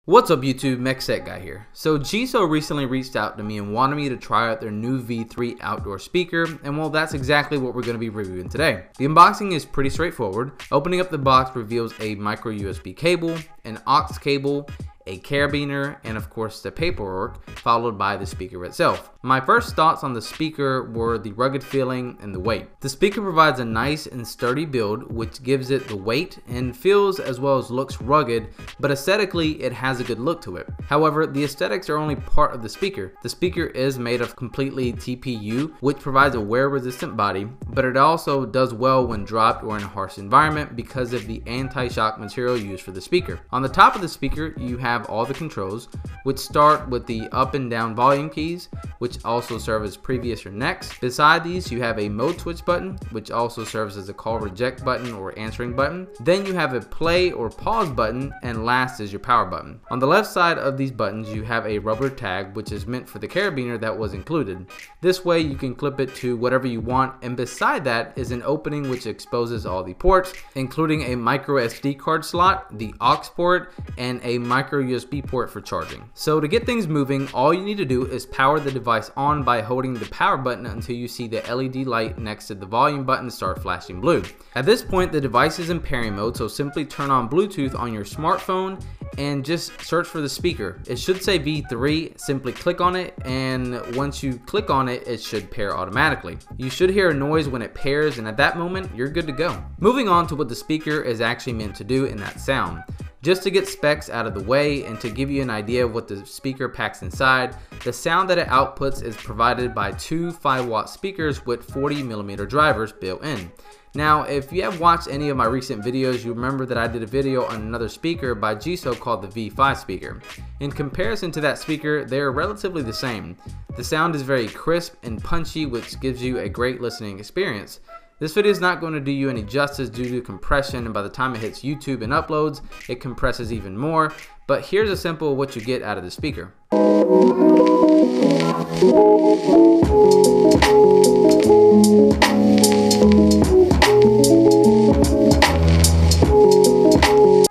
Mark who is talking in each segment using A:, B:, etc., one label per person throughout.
A: What's up YouTube, Tech Guy here. So GSOU recently reached out to me and wanted me to try out their new V3 outdoor speaker, and well, that's exactly what we're going to be reviewing today. The unboxing is pretty straightforward. Opening up the box reveals a micro USB cable, an aux cable, a carabiner, and of course the paperwork, followed by the speaker itself. My first thoughts on the speaker were the rugged feeling and the weight. The speaker provides a nice and sturdy build, which gives it the weight and feels as well as looks rugged, but aesthetically it has a good look to it. However, the aesthetics are only part of the speaker. The speaker is made of completely TPU, which provides a wear-resistant body, but it also does well when dropped or in a harsh environment because of the anti-shock material used for the speaker. On the top of the speaker, you have all the controls, which start with the up and down volume keys, which also serve as previous or next. Beside these, you have a mode switch button, which also serves as a call reject button or answering button. Then you have a play or pause button, and last is your power button. On the left side of these buttons, you have a rubber tag, which is meant for the carabiner that was included. This way you can clip it to whatever you want, and beside that is an opening which exposes all the ports, including a micro SD card slot, the aux port, and a micro USB port for charging. So to get things moving, all you need to do is power the device on by holding the power button until you see the LED light next to the volume button start flashing blue. At this point, the device is in pairing mode, so simply turn on Bluetooth on your smartphone and just search for the speaker. It should say V3, simply click on it, and once you click on it, it should pair automatically. You should hear a noise when it pairs, and at that moment, you're good to go. Moving on to what the speaker is actually meant to do in that sound. Just to get specs out of the way and to give you an idea of what the speaker packs inside, the sound that it outputs is provided by two 5-watt speakers with 40mm drivers built in. Now, if you have watched any of my recent videos, you remember that I did a video on another speaker by GSOU called the V5 speaker. In comparison to that speaker, they are relatively the same. The sound is very crisp and punchy, which gives you a great listening experience. This video is not going to do you any justice due to compression, and by the time it hits YouTube and uploads, it compresses even more. But here's a sample of what you get out of the speaker.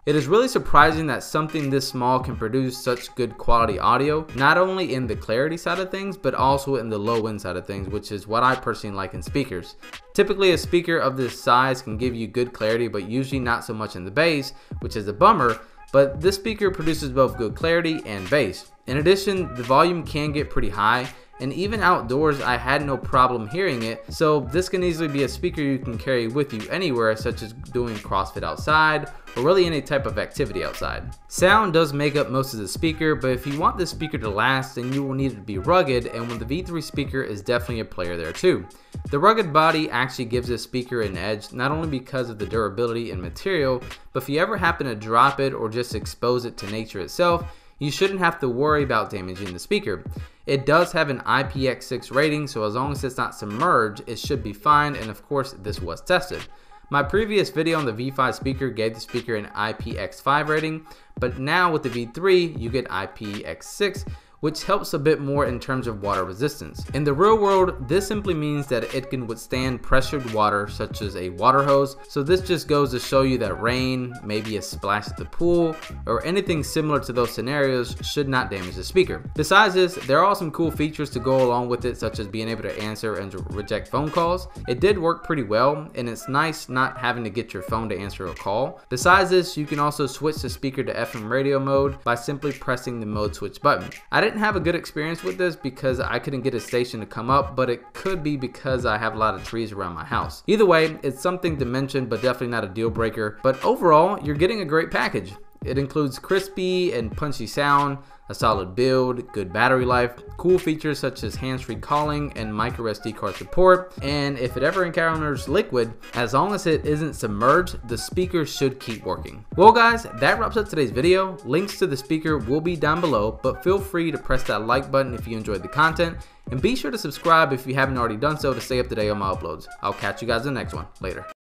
A: It is really surprising that something this small can produce such good quality audio, not only in the clarity side of things, but also in the low end side of things, which is what I personally like in speakers. Typically, a speaker of this size can give you good clarity, but usually not so much in the bass, which is a bummer, but this speaker produces both good clarity and bass. In addition, the volume can get pretty high, and even outdoors I had no problem hearing it, so this can easily be a speaker you can carry with you anywhere, such as doing CrossFit outside or really any type of activity outside. Sound does make up most of the speaker, but if you want this speaker to last, then you will need it to be rugged, and the V3 speaker is definitely a player there too. The rugged body actually gives this speaker an edge, not only because of the durability and material, but if you ever happen to drop it or just expose it to nature itself, you shouldn't have to worry about damaging the speaker. It does have an IPX6 rating, so as long as it's not submerged, it should be fine, and of course this was tested. My previous video on the V5 speaker gave the speaker an IPX5 rating, but now with the V3 you get IPX6, which helps a bit more in terms of water resistance. In the real world, this simply means that it can withstand pressured water such as a water hose, so this just goes to show you that rain, maybe a splash at the pool, or anything similar to those scenarios should not damage the speaker. Besides this, there are some cool features to go along with it, such as being able to answer and reject phone calls. It did work pretty well, and it's nice not having to get your phone to answer a call. Besides this, you can also switch the speaker to FM radio mode by simply pressing the mode switch button. I didn't have a good experience with this because I couldn't get a station to come up, but it could be because I have a lot of trees around my house. Either way, it's something to mention, but definitely not a deal breaker. But overall, you're getting a great package. It includes crispy and punchy sound, a solid build, good battery life, cool features such as hands-free calling and micro SD card support, and if it ever encounters liquid, as long as it isn't submerged, the speaker should keep working. Well guys, that wraps up today's video. Links to the speaker will be down below, but feel free to press that like button if you enjoyed the content, and be sure to subscribe if you haven't already done so to stay up to date on my uploads. I'll catch you guys in the next one. Later.